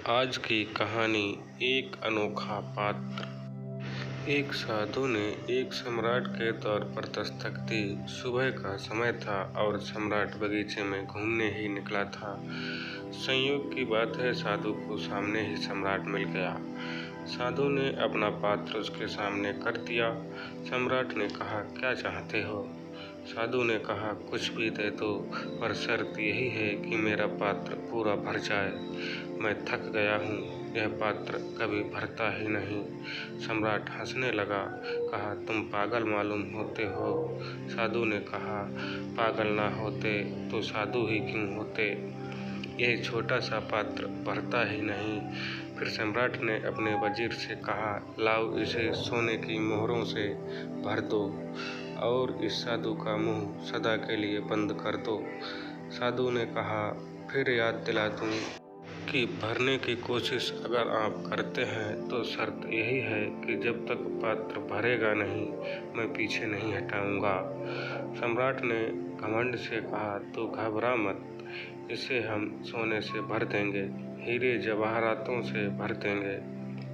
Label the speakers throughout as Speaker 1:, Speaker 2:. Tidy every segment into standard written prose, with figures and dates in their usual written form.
Speaker 1: आज की कहानी एक अनोखा पात्र। एक साधु ने एक सम्राट के तौर पर दस्तक दी। सुबह का समय था और सम्राट बगीचे में घूमने ही निकला था। संयोग की बात है, साधु को सामने ही सम्राट मिल गया। साधु ने अपना पात्र उसके सामने कर दिया। सम्राट ने कहा, क्या चाहते हो? साधु ने कहा, कुछ भी दे दो, पर शर्त यही है कि मेरा पात्र पूरा भर जाए। मैं थक गया हूँ, यह पात्र कभी भरता ही नहीं। सम्राट हंसने लगा, कहा, तुम पागल मालूम होते हो। साधु ने कहा, पागल ना होते तो साधु ही क्यों होते। यह छोटा सा पात्र भरता ही नहीं। फिर सम्राट ने अपने वजीर से कहा, लाओ इसे सोने की मोहरों से भर दो और इस साधु का मुंह सदा के लिए बंद कर दो। साधु ने कहा, फिर याद दिला दूं कि भरने की कोशिश अगर आप करते हैं तो शर्त यही है कि जब तक पात्र भरेगा नहीं, मैं पीछे नहीं हटाऊंगा। सम्राट ने घमंड से कहा, तो घबरा मत, इसे हम सोने से भर देंगे, हीरे जवाहरातों से भर देंगे।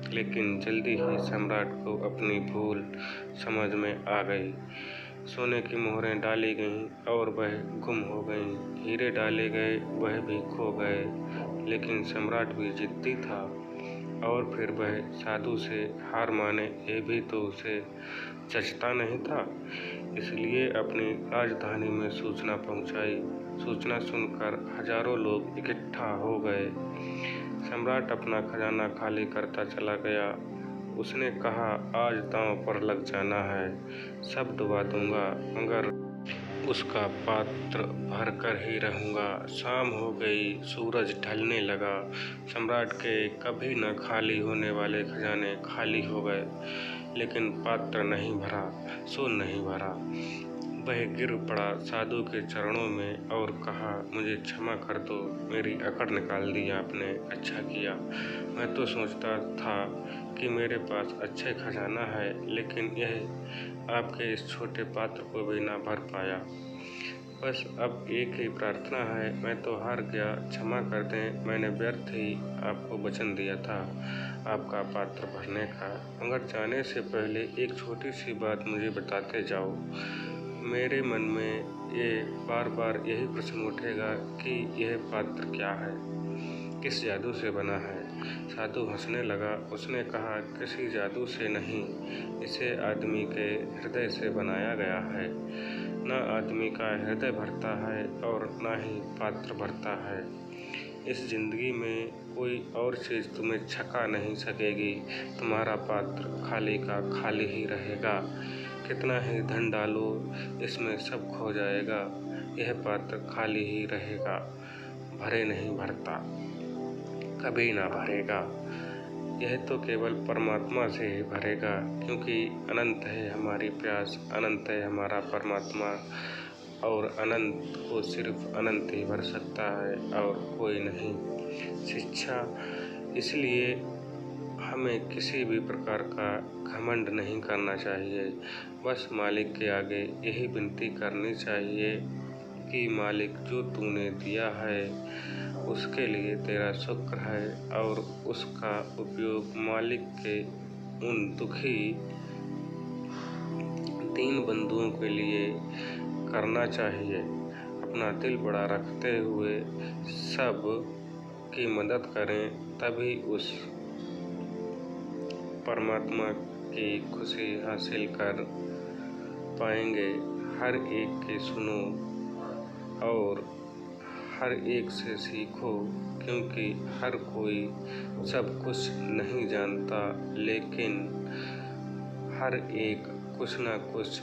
Speaker 1: लेकिन जल्दी ही सम्राट को अपनी भूल समझ में आ गई। सोने की मोहरें डाली गईं और वह गुम हो गईं। हीरे डाले गए, वह भी खो गए। लेकिन सम्राट भी जिद्दी था और फिर वह साधु से हार माने ये भी तो उसे जचता नहीं था। इसलिए अपनी राजधानी में सूचना पहुंचाई। सूचना सुनकर हजारों लोग इकट्ठा हो गए। सम्राट अपना खजाना खाली करता चला गया। उसने कहा, आज दांव पर लग जाना है, सब डुबा दूंगा, मगर उसका पात्र भर कर ही रहूंगा। शाम हो गई, सूरज ढलने लगा। सम्राट के कभी न खाली होने वाले खजाने खाली हो गए, लेकिन पात्र नहीं भरा, सो नहीं भरा। वह गिर पड़ा साधु के चरणों में और कहा, मुझे क्षमा कर दो, मेरी अकड़ निकाल दी आपने, अच्छा किया। मैं तो सोचता था कि मेरे पास अच्छे खजाना है, लेकिन यह आपके इस छोटे पात्र को भी ना भर पाया। बस अब एक ही प्रार्थना है, मैं तो हार गया, क्षमा कर दें। मैंने व्यर्थ ही आपको वचन दिया था आपका पात्र भरने का। मगर जाने से पहले एक छोटी सी बात मुझे बताते जाओ। मेरे मन में ये बार बार यही प्रश्न उठेगा कि यह पात्र क्या है, किस जादू से बना है। साधु हंसने लगा। उसने कहा, किसी जादू से नहीं, इसे आदमी के हृदय से बनाया गया है। न आदमी का हृदय भरता है और न ही पात्र भरता है। इस जिंदगी में कोई और चीज़ तुम्हें छका नहीं सकेगी। तुम्हारा पात्र खाली का खाली ही रहेगा। कितना ही धन डालो, इसमें सब खो जाएगा। यह पात्र खाली ही रहेगा, भरे नहीं भरता, कभी ना भरेगा। यह तो केवल परमात्मा से ही भरेगा, क्योंकि अनंत है हमारी प्यास, अनंत है हमारा परमात्मा, और अनंत को सिर्फ अनंत ही भर सकता है और कोई नहीं। शिक्षा, इसलिए हमें किसी भी प्रकार का घमंड नहीं करना चाहिए। बस मालिक के आगे यही विनती करनी चाहिए कि मालिक, जो तूने दिया है उसके लिए तेरा शुक्र है, और उसका उपयोग मालिक के उन दुखी दीन बंधुओं के लिए करना चाहिए। अपना दिल बड़ा रखते हुए सब की मदद करें, तभी उस परमात्मा की खुशी हासिल कर पाएंगे। हर एक की सुनो और हर एक से सीखो, क्योंकि हर कोई सब कुछ नहीं जानता, लेकिन हर एक कुछ ना कुछ